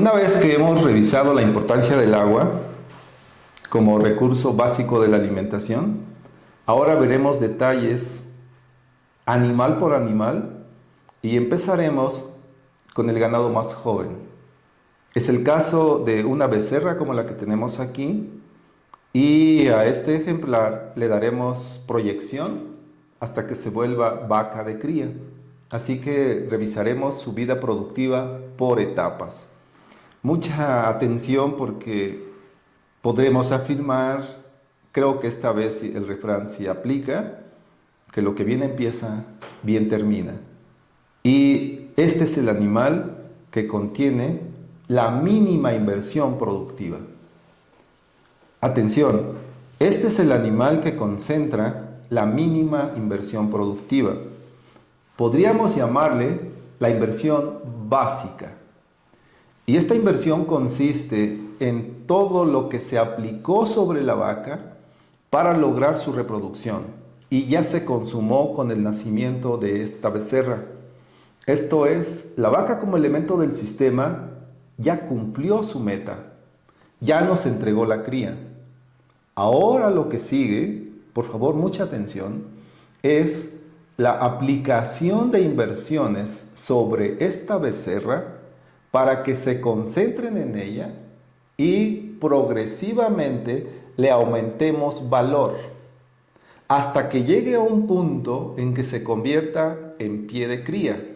Una vez que hemos revisado la importancia del agua como recurso básico de la alimentación, ahora veremos detalles animal por animal y empezaremos con el ganado más joven. Es el caso de una becerra como la que tenemos aquí, y a este ejemplar le daremos proyección hasta que se vuelva vaca de cría. Así que revisaremos su vida productiva por etapas. Mucha atención porque podremos afirmar, creo que esta vez el refrán sí aplica, que lo que bien empieza, bien termina. Y este es el animal que contiene la mínima inversión productiva. Atención, este es el animal que concentra la mínima inversión productiva. Podríamos llamarle la inversión básica. Y esta inversión consiste en todo lo que se aplicó sobre la vaca para lograr su reproducción y ya se consumó con el nacimiento de esta becerra. Esto es, la vaca como elemento del sistema ya cumplió su meta, ya nos entregó la cría. Ahora lo que sigue, por favor mucha atención, es la aplicación de inversiones sobre esta becerra para que se concentren en ella y progresivamente le aumentemos valor hasta que llegue a un punto en que se convierta en pie de cría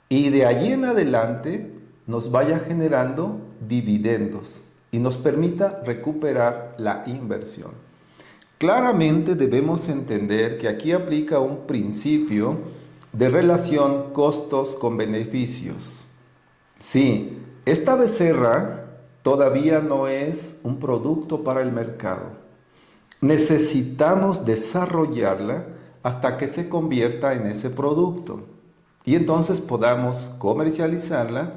y de allí en adelante nos vaya generando dividendos y nos permita recuperar la inversión. Claramente debemos entender que aquí aplica un principio de relación costos con beneficios. Sí, esta becerra todavía no es un producto para el mercado. Necesitamos desarrollarla hasta que se convierta en ese producto y entonces podamos comercializarla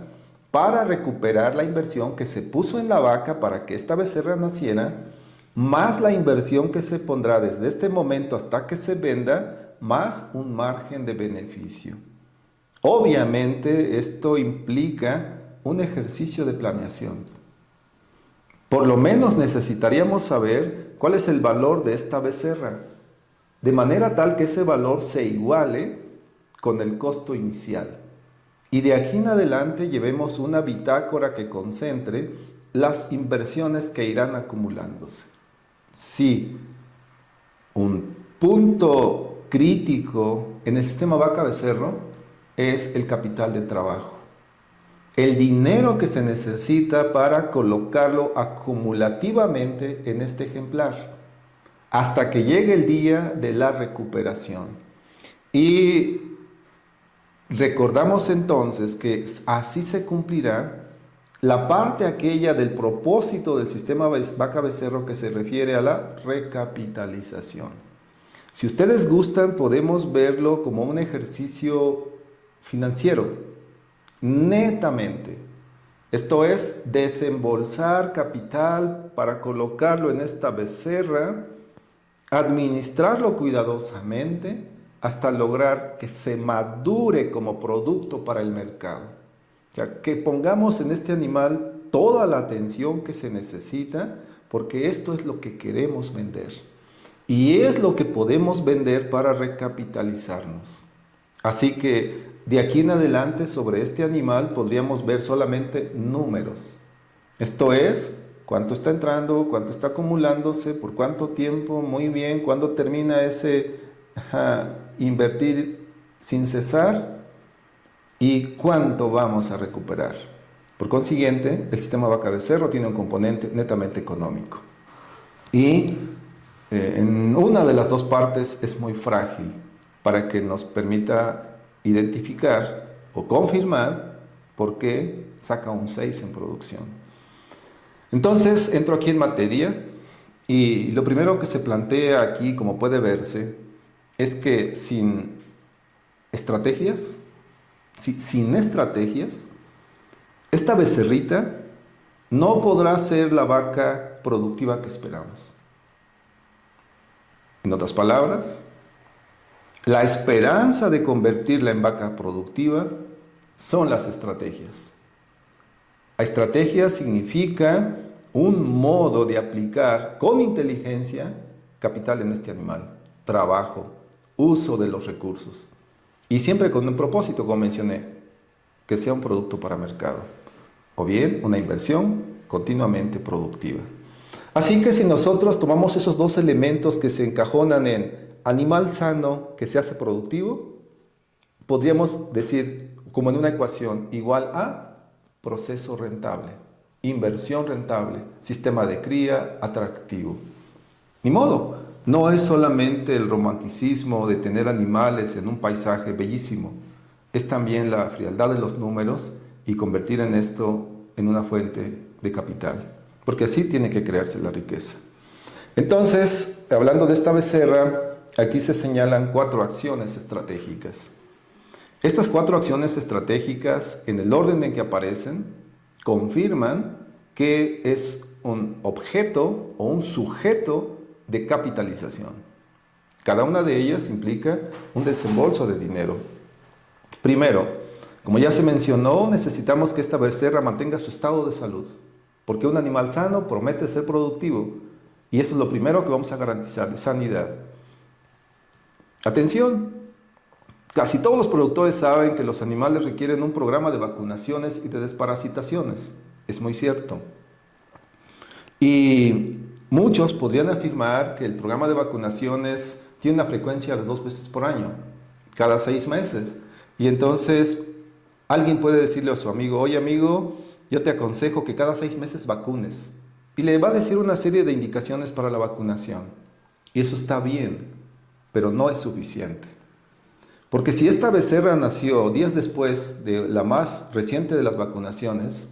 para recuperar la inversión que se puso en la vaca para que esta becerra naciera, más la inversión que se pondrá desde este momento hasta que se venda, más un margen de beneficio. Obviamente esto implica un ejercicio de planeación. Por lo menos necesitaríamos saber cuál es el valor de esta becerra, de manera tal que ese valor se iguale con el costo inicial. Y de aquí en adelante llevemos una bitácora que concentre las inversiones que irán acumulándose. Sí, un punto crítico en el sistema vaca-becerro es el capital de trabajo. El dinero que se necesita para colocarlo acumulativamente en este ejemplar, hasta que llegue el día de la recuperación. Y recordamos entonces que así se cumplirá la parte aquella del propósito del sistema vaca-becerro que se refiere a la recapitalización. Si ustedes gustan, podemos verlo como un ejercicio financiero, netamente. Esto es, desembolsar capital para colocarlo en esta becerra, administrarlo cuidadosamente hasta lograr que se madure como producto para el mercado. O sea, que pongamos en este animal toda la atención que se necesita, porque esto es lo que queremos vender. Y es lo que podemos vender para recapitalizarnos. Así que de aquí en adelante sobre este animal podríamos ver solamente números. Esto es, cuánto está entrando, cuánto está acumulándose, por cuánto tiempo, muy bien, cuándo termina ese invertir sin cesar y cuánto vamos a recuperar. Por consiguiente, el sistema vaca-becerro tiene un componente netamente económico. Y en una de las dos partes es muy frágil para que nos permita identificar o confirmar por qué saca un 6 en producción. Entonces entro aquí en materia y lo primero que se plantea aquí, como puede verse, es que sin estrategias, esta becerrita no podrá ser la vaca productiva que esperamos. En otras palabras, la esperanza de convertirla en vaca productiva son las estrategias. Estrategia significa un modo de aplicar con inteligencia capital en este animal, trabajo, uso de los recursos. Y siempre con un propósito, como mencioné, que sea un producto para mercado, o bien una inversión continuamente productiva. Así que si nosotros tomamos esos dos elementos que se encajonan en animal sano que se hace productivo, podríamos decir como en una ecuación igual a proceso rentable, inversión rentable, sistema de cría atractivo. Ni modo, no es solamente el romanticismo de tener animales en un paisaje bellísimo, es también la frialdad de los números y convertir en esto en una fuente de capital, porque así tiene que crearse la riqueza. Entonces, hablando de esta becerra, aquí se señalan 4 acciones estratégicas. Estas 4 acciones estratégicas, en el orden en que aparecen, confirman que es un objeto o un sujeto de capitalización. Cada una de ellas implica un desembolso de dinero. Primero, como ya se mencionó, necesitamos que esta becerra mantenga su estado de salud, porque un animal sano promete ser productivo, y eso es lo primero que vamos a garantizar, sanidad. Atención, casi todos los productores saben que los animales requieren un programa de vacunaciones y de desparasitaciones, es muy cierto. Y muchos podrían afirmar que el programa de vacunaciones tiene una frecuencia de 2 veces por año, cada 6 meses. Y entonces alguien puede decirle a su amigo, oye amigo, yo te aconsejo que cada 6 meses vacunes. Y le va a decir una serie de indicaciones para la vacunación. Y eso está bien, pero no es suficiente. Porque si esta becerra nació días después de la más reciente de las vacunaciones,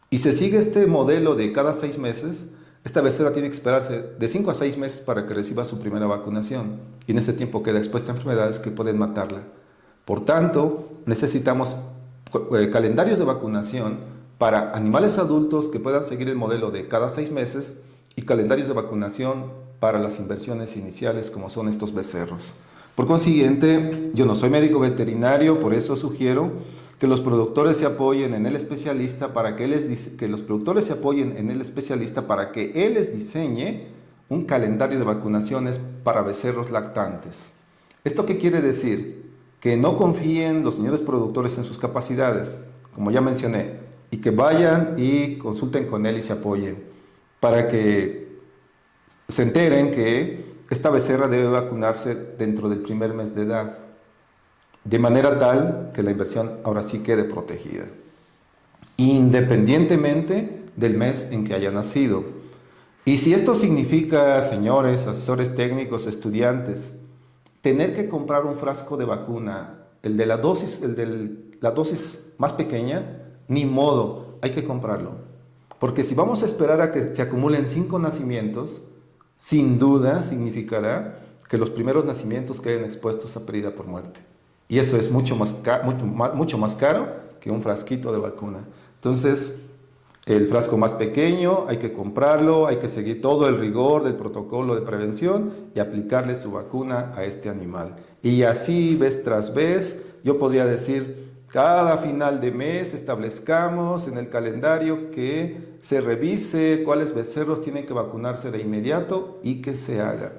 y se sigue este modelo de cada 6 meses, esta becerra tiene que esperarse de 5 a 6 meses para que reciba su primera vacunación. Y en ese tiempo queda expuesta a enfermedades que pueden matarla. Por tanto, necesitamos calendarios de vacunación para animales adultos que puedan seguir el modelo de cada 6 meses y calendarios de vacunación para las inversiones iniciales como son estos becerros. Por consiguiente, yo no soy médico veterinario, por eso sugiero que los productores se apoyen en el especialista para que él les diseñe un calendario de vacunaciones para becerros lactantes. ¿Esto qué quiere decir? Que no confíen los señores productores en sus capacidades, como ya mencioné, y que vayan y consulten con él y se apoyen, para que se enteren que esta becerra debe vacunarse dentro del primer mes de edad, de manera tal que la inversión ahora sí quede protegida, independientemente del mes en que haya nacido. Y si esto significa, señores, asesores técnicos, estudiantes, tener que comprar un frasco de vacuna, el de la dosis más pequeña, ni modo, hay que comprarlo. Porque si vamos a esperar a que se acumulen 5 nacimientos, sin duda significará que los primeros nacimientos queden expuestos a pérdida por muerte. Y eso es mucho más caro que un frasquito de vacuna. Entonces, el frasco más pequeño hay que comprarlo, hay que seguir todo el rigor del protocolo de prevención y aplicarle su vacuna a este animal. Y así, vez tras vez, yo podría decir, cada final de mes establezcamos en el calendario que se revise cuáles becerros tienen que vacunarse de inmediato y que se haga.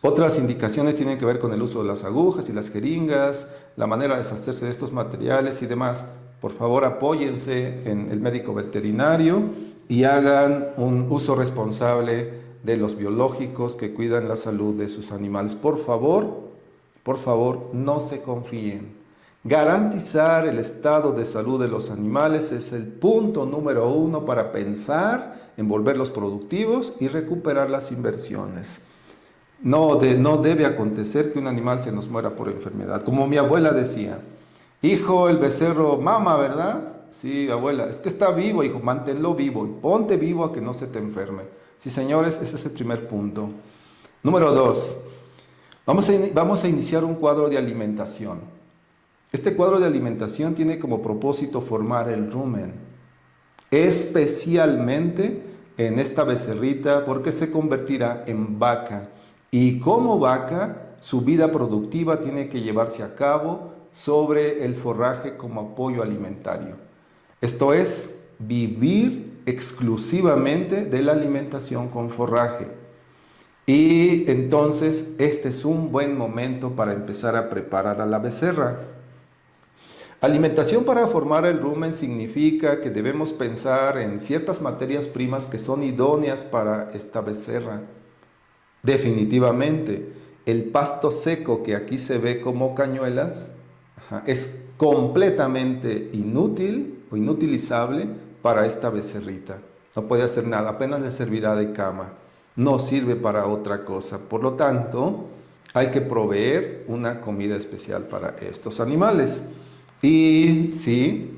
Otras indicaciones tienen que ver con el uso de las agujas y las jeringas, la manera de deshacerse de estos materiales y demás. Por favor, apóyense en el médico veterinario y hagan un uso responsable de los biológicos que cuidan la salud de sus animales. Por favor, no se confíen. Garantizar el estado de salud de los animales es el punto número 1 para pensar en volverlos productivos y recuperar las inversiones. No debe acontecer que un animal se nos muera por enfermedad. Como mi abuela decía, hijo, el becerro mama, ¿verdad? Sí, abuela, es que está vivo, hijo, manténlo vivo y ponte vivo a que no se te enferme. Sí, señores, ese es el primer punto. Número 2, vamos a iniciar un cuadro de alimentación. Este cuadro de alimentación tiene como propósito formar el rumen, especialmente en esta becerrita porque se convertirá en vaca. Y como vaca, su vida productiva tiene que llevarse a cabo sobre el forraje como apoyo alimentario. Esto es, vivir exclusivamente de la alimentación con forraje. Y entonces este es un buen momento para empezar a preparar a la becerra. Alimentación para formar el rumen significa que debemos pensar en ciertas materias primas que son idóneas para esta becerra. Definitivamente, el pasto seco que aquí se ve como cañuelas es completamente inútil o inutilizable para esta becerrita. No puede hacer nada, apenas le servirá de cama. No sirve para otra cosa. Por lo tanto, hay que proveer una comida especial para estos animales. Y sí,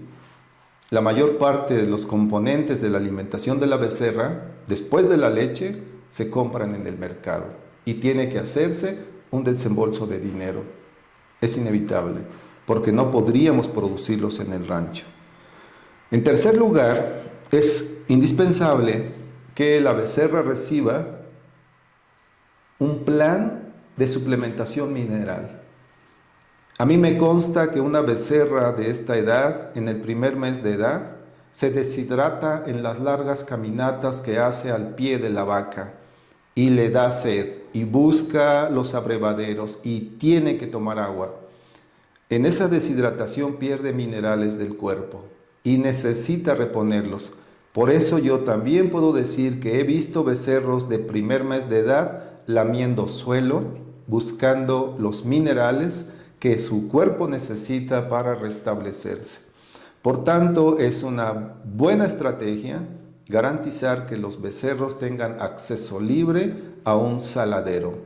la mayor parte de los componentes de la alimentación de la becerra, después de la leche, se compran en el mercado y tiene que hacerse un desembolso de dinero. Es inevitable, porque no podríamos producirlos en el rancho. En tercer lugar, es indispensable que la becerra reciba un plan de suplementación mineral. A mí me consta que una becerra de esta edad, en el primer mes de edad, se deshidrata en las largas caminatas que hace al pie de la vaca y le da sed y busca los abrevaderos y tiene que tomar agua. En esa deshidratación pierde minerales del cuerpo y necesita reponerlos. Por eso yo también puedo decir que he visto becerros de primer mes de edad lamiendo suelo, buscando los minerales que su cuerpo necesita para restablecerse. Por tanto, es una buena estrategia garantizar que los becerros tengan acceso libre a un saladero.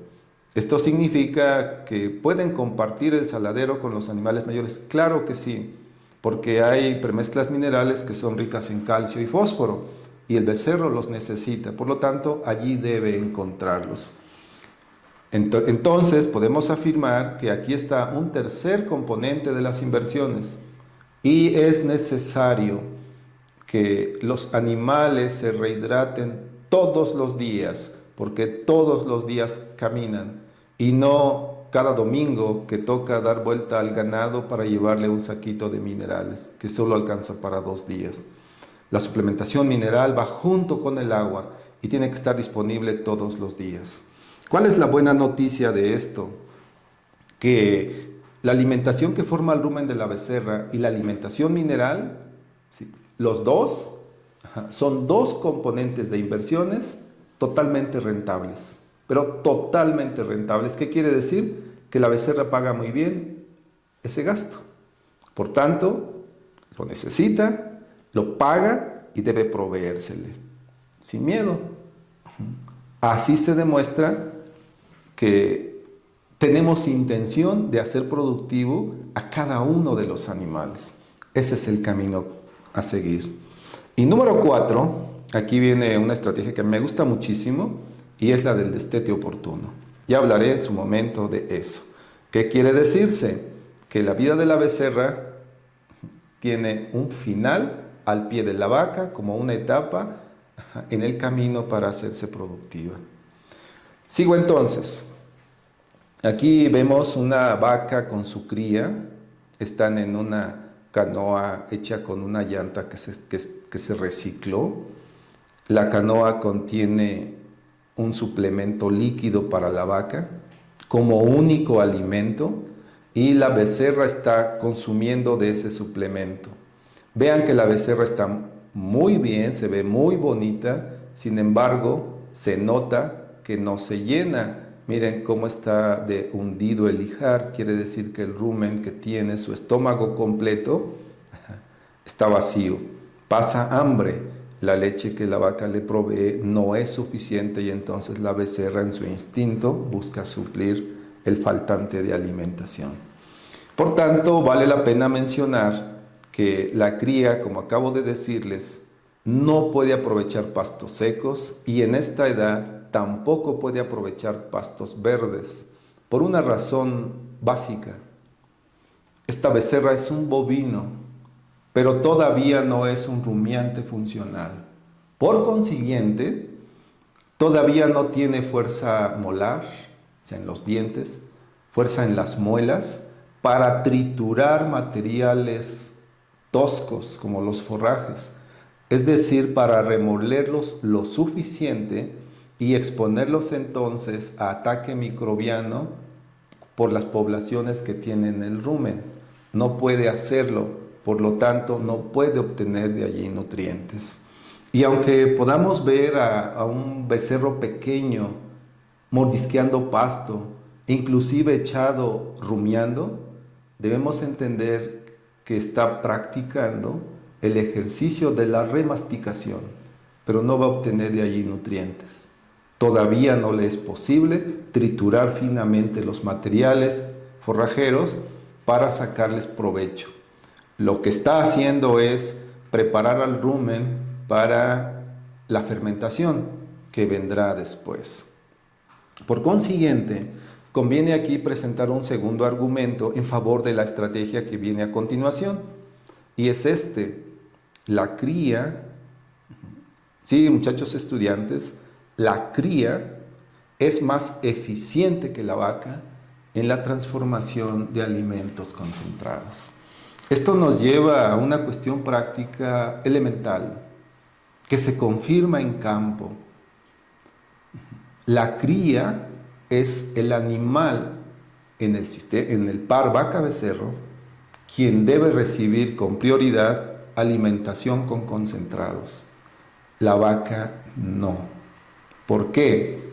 Esto significa que pueden compartir el saladero con los animales mayores. Claro que sí, porque hay premezclas minerales que son ricas en calcio y fósforo y el becerro los necesita. Por lo tanto, allí debe encontrarlos. Entonces podemos afirmar que aquí está un tercer componente de las inversiones y es necesario que los animales se rehidraten todos los días, porque todos los días caminan y no cada domingo que toca dar vuelta al ganado para llevarle un saquito de minerales que solo alcanza para 2 días. La suplementación mineral va junto con el agua y tiene que estar disponible todos los días. ¿Cuál es la buena noticia de esto? Que la alimentación que forma el rumen de la becerra y la alimentación mineral, ¿sí?, los dos son dos componentes de inversiones totalmente rentables, pero totalmente rentables. ¿Qué quiere decir? Que la becerra paga muy bien ese gasto. Por tanto, lo necesita, lo paga y debe proveérsele, sin miedo. Así se demuestra que tenemos intención de hacer productivo a cada uno de los animales. Ese es el camino a seguir. Y número 4, aquí viene una estrategia que me gusta muchísimo y es la del destete oportuno. Ya hablaré en su momento de eso. ¿Qué quiere decirse? Que la vida de la becerra tiene un final al pie de la vaca como una etapa en el camino para hacerse productiva. Sigo entonces. Aquí vemos una vaca con su cría. Están en una canoa hecha con una llanta que se recicló. La canoa contiene un suplemento líquido para la vaca como único alimento y la becerra está consumiendo de ese suplemento. Vean que la becerra está muy bien, se ve muy bonita, sin embargo, se nota que no se llena. Miren cómo está de hundido el ijar, quiere decir que el rumen que tiene su estómago completo está vacío, pasa hambre, la leche que la vaca le provee no es suficiente y entonces la becerra en su instinto busca suplir el faltante de alimentación. Por tanto, vale la pena mencionar que la cría, como acabo de decirles, no puede aprovechar pastos secos y en esta edad tampoco puede aprovechar pastos verdes, por una razón básica. Esta becerra es un bovino, pero todavía no es un rumiante funcional. Por consiguiente, todavía no tiene fuerza molar, o sea, en los dientes, fuerza en las muelas, para triturar materiales toscos como los forrajes. es decir, para remolerlos lo suficiente y exponerlos entonces a ataque microbiano por las poblaciones que tienen el rumen. No puede hacerlo, por lo tanto no puede obtener de allí nutrientes. Y aunque podamos ver a un becerro pequeño mordisqueando pasto, inclusive echado rumiando, debemos entender que está practicando el ejercicio de la remasticación, pero no va a obtener de allí nutrientes. Todavía no le es posible triturar finamente los materiales forrajeros para sacarles provecho. Lo que está haciendo es preparar al rumen para la fermentación que vendrá después. Por consiguiente, conviene aquí presentar un segundo argumento en favor de la estrategia que viene a continuación, y es este: la cría, sí, muchachos estudiantes, la cría es más eficiente que la vaca en la transformación de alimentos concentrados. Esto nos lleva a una cuestión práctica elemental que se confirma en campo. La cría es el animal en el par vaca-becerro quien debe recibir con prioridad alimentación con concentrados. La vaca no. ¿Por qué?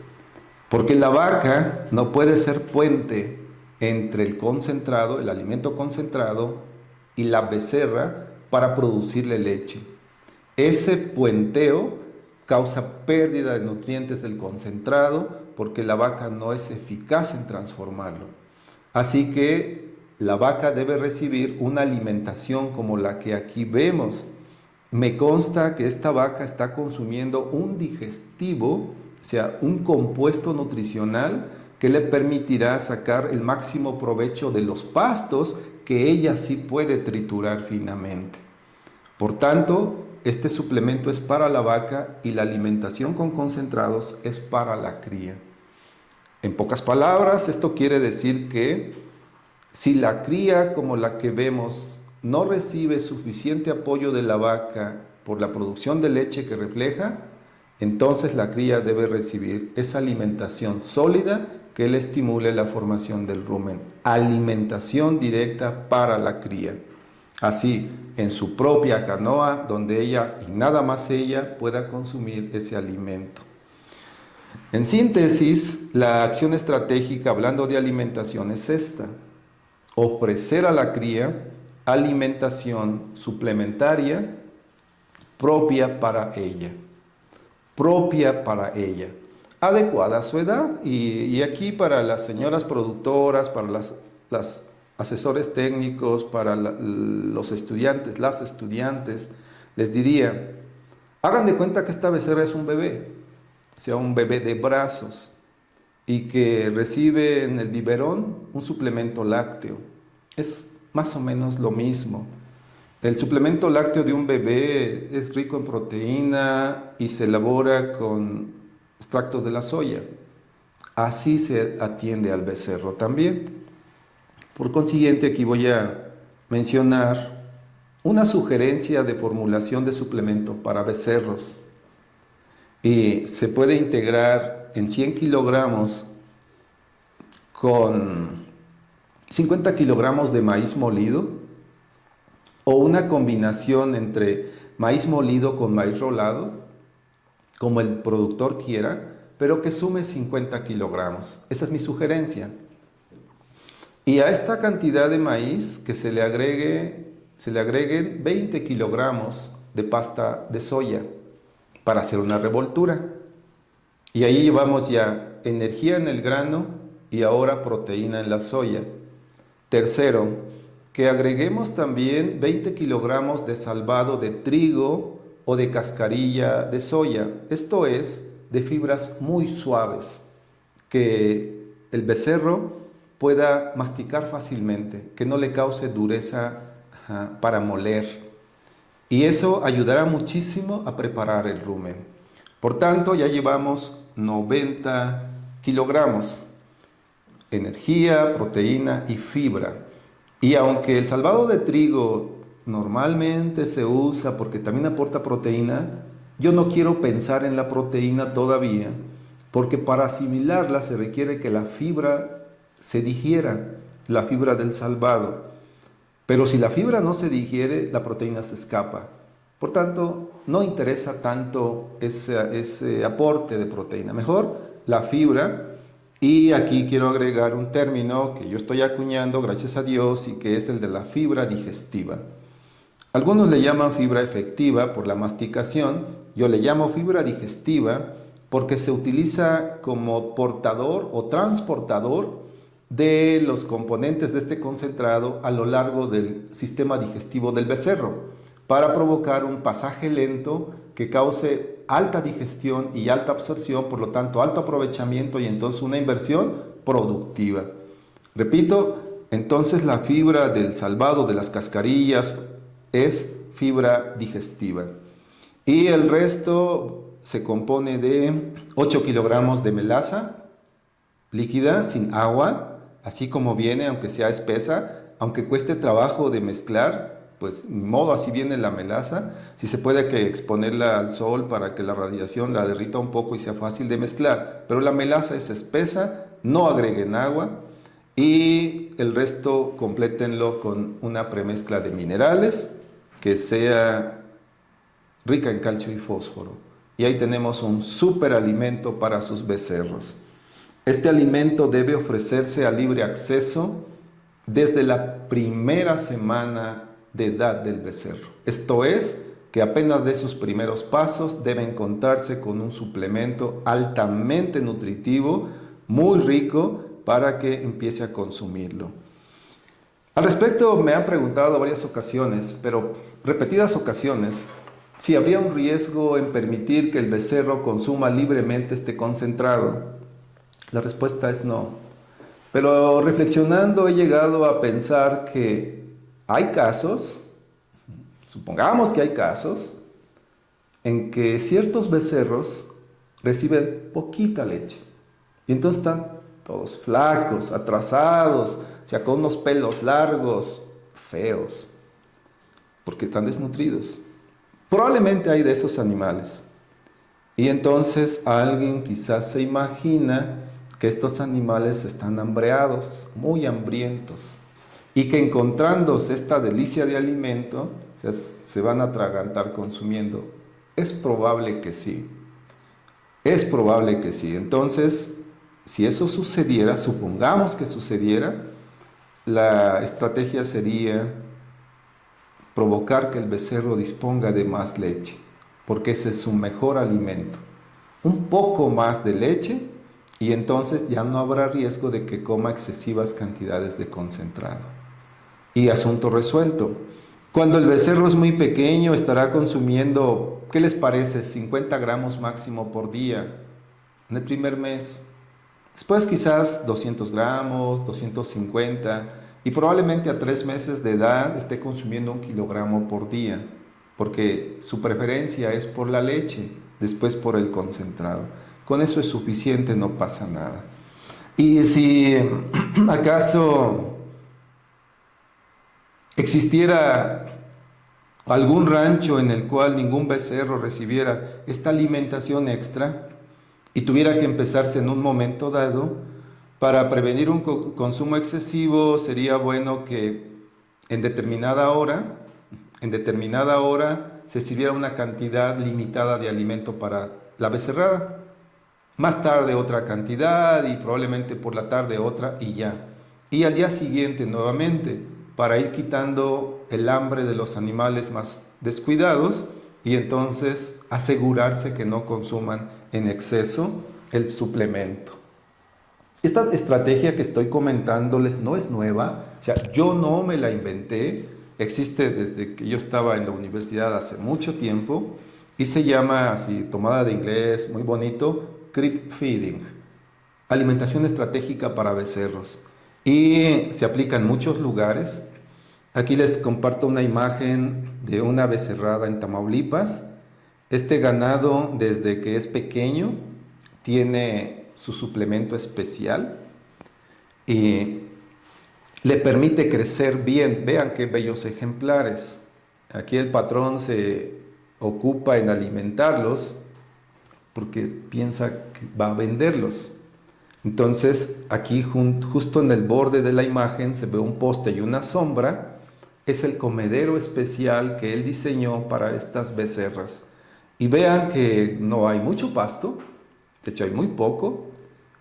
Porque la vaca no puede ser puente entre el concentrado, el alimento concentrado, y la becerra para producirle leche. Ese puenteo causa pérdida de nutrientes del concentrado porque la vaca no es eficaz en transformarlo. Así que la vaca debe recibir una alimentación como la que aquí vemos. Me consta que esta vaca está consumiendo un digestivo, o sea, un compuesto nutricional que le permitirá sacar el máximo provecho de los pastos que ella sí puede triturar finamente. Por tanto, este suplemento es para la vaca y la alimentación con concentrados es para la cría. En pocas palabras, esto quiere decir que si la cría como la que vemos no recibe suficiente apoyo de la vaca por la producción de leche que refleja, entonces la cría debe recibir esa alimentación sólida que le estimule la formación del rumen. Alimentación directa para la cría. Así, en su propia canoa, donde ella y nada más ella pueda consumir ese alimento. En síntesis, la acción estratégica, hablando de alimentación, es esta: ofrecer a la cría alimentación suplementaria propia para ella, adecuada a su edad. Y aquí para las señoras productoras, para las asesores técnicos, para los estudiantes, las estudiantes, les diría: hagan de cuenta que esta becerra es un bebé, o sea, un bebé de brazos, y que recibe en el biberón un suplemento lácteo. Es más o menos lo mismo. El suplemento lácteo de un bebé es rico en proteína y se elabora con extractos de la soya. Así se atiende al becerro también. Por consiguiente, aquí voy a mencionar una sugerencia de formulación de suplemento para becerros. Y se puede integrar en 100 kilogramos con 50 kilogramos de maíz molido, o una combinación entre maíz molido con maíz rolado, como el productor quiera, pero que sume 50 kilogramos. Esa es mi sugerencia. Y a esta cantidad de maíz que se le agreguen 20 kilogramos de pasta de soya para hacer una revoltura. Y ahí llevamos ya energía en el grano y ahora proteína en la soya. Tercero, que agreguemos también 20 kilogramos de salvado de trigo o de cascarilla de soya. Esto es, de fibras muy suaves, que el becerro pueda masticar fácilmente, que no le cause dureza para moler. Y eso ayudará muchísimo a preparar el rumen. Por tanto, ya llevamos 90 kilogramos. Energía, proteína y fibra. Y aunque el salvado de trigo normalmente se usa porque también aporta proteína, yo no quiero pensar en la proteína todavía, porque para asimilarla se requiere que la fibra se digiera, la fibra del salvado. Pero si la fibra no se digiere, la proteína se escapa. Por tanto, no interesa tanto ese aporte de proteína. Mejor la fibra. Y aquí quiero agregar un término que yo estoy acuñando, gracias a Dios, y que es el de la fibra digestiva. Algunos le llaman fibra efectiva por la masticación. Yo le llamo fibra digestiva porque se utiliza como portador o transportador de los componentes de este concentrado a lo largo del sistema digestivo del becerro para provocar un pasaje lento que cause alta digestión y alta absorción, por lo tanto alto aprovechamiento y entonces una inversión productiva. Repito, entonces la fibra del salvado de las cascarillas es fibra digestiva y el resto se compone de 8 kilogramos de melaza líquida sin agua, así como viene, aunque sea espesa, aunque cueste trabajo de mezclar, pues ni modo, así viene la melaza. Si se puede que exponerla al sol para que la radiación la derrita un poco y sea fácil de mezclar, pero la melaza es espesa, no agreguen agua y el resto complétenlo con una premezcla de minerales que sea rica en calcio y fósforo. Y ahí tenemos un superalimento para sus becerros. Este alimento debe ofrecerse a libre acceso desde la primera semana de edad del becerro. Esto es, que apenas de sus primeros pasos debe encontrarse con un suplemento altamente nutritivo, muy rico, para que empiece a consumirlo. Al respecto me han preguntado varias ocasiones, pero repetidas ocasiones, si habría un riesgo en permitir que el becerro consuma libremente este concentrado. La respuesta es no. Pero reflexionando he llegado a pensar que hay casos, supongamos que hay casos, en que ciertos becerros reciben poquita leche. Y entonces están todos flacos, atrasados, o sea, con unos pelos largos, feos, porque están desnutridos. Probablemente hay de esos animales. Y entonces alguien quizás se imagina que estos animales están hambreados, muy hambrientos, y que encontrándose esta delicia de alimento, o sea, se van a atragantar consumiendo. Es probable que sí. Es probable que sí. Entonces, si eso sucediera, supongamos que sucediera, la estrategia sería provocar que el becerro disponga de más leche, porque ese es su mejor alimento. Un poco más de leche y entonces ya no habrá riesgo de que coma excesivas cantidades de concentrado. Y asunto resuelto. Cuando el becerro es muy pequeño estará consumiendo, ¿qué les parece? 50 gramos máximo por día en el primer mes. Después quizás 200 gramos, 250 y probablemente a 3 meses de edad esté consumiendo 1 kilogramo por día, porque su preferencia es por la leche, después por el concentrado. Con eso es suficiente, no pasa nada. Y si acaso existiera algún rancho en el cual ningún becerro recibiera esta alimentación extra y tuviera que empezarse en un momento dado, para prevenir un consumo excesivo sería bueno que en determinada hora se sirviera una cantidad limitada de alimento para la becerrada. Más tarde otra cantidad y probablemente por la tarde otra y ya. Y al día siguiente nuevamente, para ir quitando el hambre de los animales más descuidados y entonces asegurarse que no consuman en exceso el suplemento. Esta estrategia que estoy comentándoles no es nueva, o sea, yo no me la inventé, existe desde que yo estaba en la universidad hace mucho tiempo y se llama, así tomada de inglés, muy bonito, creep feeding, alimentación estratégica para becerros. Y se aplica en muchos lugares. Aquí les comparto una imagen de una becerrada en Tamaulipas. Este ganado, desde que es pequeño, tiene su suplemento especial y le permite crecer bien. Vean qué bellos ejemplares. Aquí el patrón se ocupa en alimentarlos porque piensa que va a venderlos. Entonces, aquí justo en el borde de la imagen se ve un poste y una sombra. Es el comedero especial que él diseñó para estas becerras. Y vean que no hay mucho pasto, de hecho hay muy poco,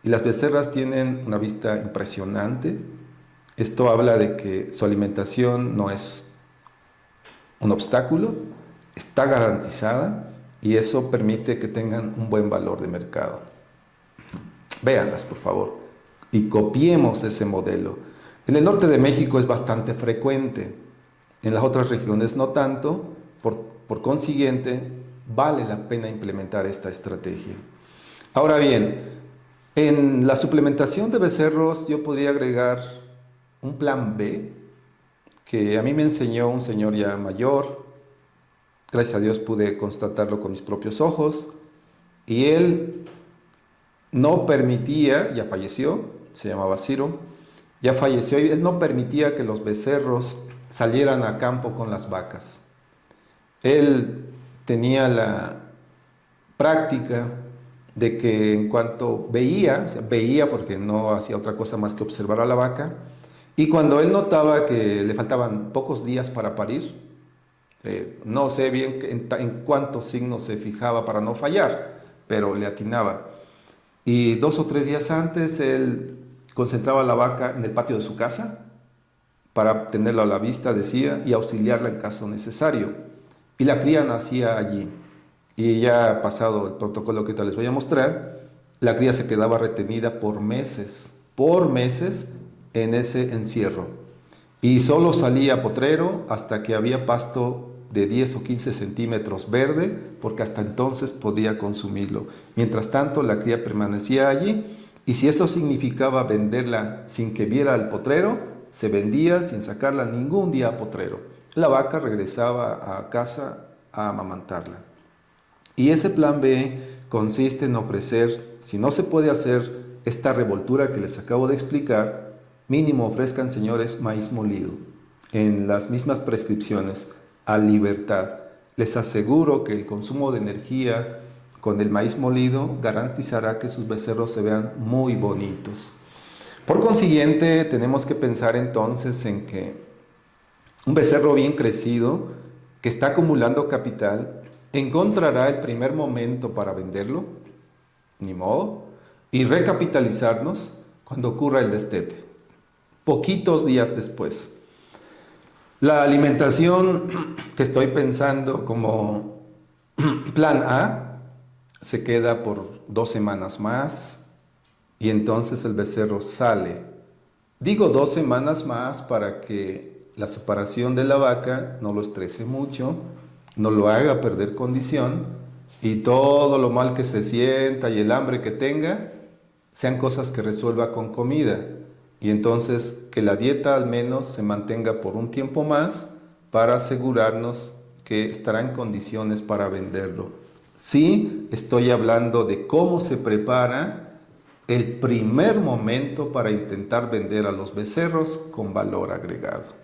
y las becerras tienen una vista impresionante. Esto habla de que su alimentación no es un obstáculo, está garantizada y eso permite que tengan un buen valor de mercado. Véanlas, por favor, y copiemos ese modelo. En el norte de México es bastante frecuente, en las otras regiones no tanto, por consiguiente, vale la pena implementar esta estrategia. Ahora bien, en la suplementación de becerros yo podría agregar un plan B, que a mí me enseñó un señor ya mayor. Gracias a Dios pude constatarlo con mis propios ojos, y él no permitía, ya falleció, se llamaba Ciro, ya falleció, y él no permitía que los becerros salieran a campo con las vacas. Él tenía la práctica de que en cuanto veía, o sea, veía porque no hacía otra cosa más que observar a la vaca, y cuando él notaba que le faltaban pocos días para parir, no sé bien en cuántos signos se fijaba para no fallar, pero le atinaba. Y 2 o 3 días antes él concentraba a la vaca en el patio de su casa para tenerla a la vista, decía, y auxiliarla en caso necesario. Y la cría nacía allí. Y ya pasado el protocolo que ahorita les voy a mostrar, la cría se quedaba retenida por meses en ese encierro. Y solo salía a potrero hasta que había pasto de 10 o 15 centímetros verde, porque hasta entonces podía consumirlo. Mientras tanto, la cría permanecía allí, y si eso significaba venderla sin que viera al potrero, se vendía sin sacarla ningún día a potrero. La vaca regresaba a casa a amamantarla. Y ese plan B consiste en ofrecer, si no se puede hacer esta revoltura que les acabo de explicar, mínimo ofrezcan, señores, maíz molido en las mismas prescripciones, a libertad. Les aseguro que el consumo de energía con el maíz molido garantizará que sus becerros se vean muy bonitos. Por consiguiente, tenemos que pensar entonces en que un becerro bien crecido, que está acumulando capital, encontrará el primer momento para venderlo, ni modo, y recapitalizarnos cuando ocurra el destete, poquitos días después. La alimentación que estoy pensando como plan A se queda por 2 semanas más y entonces el becerro sale. Digo 2 semanas más para que la separación de la vaca no lo estrese mucho, no lo haga perder condición, y todo lo mal que se sienta y el hambre que tenga sean cosas que resuelva con comida. Y entonces que la dieta al menos se mantenga por un tiempo más para asegurarnos que estará en condiciones para venderlo. Sí, estoy hablando de cómo se prepara el primer momento para intentar vender a los becerros con valor agregado.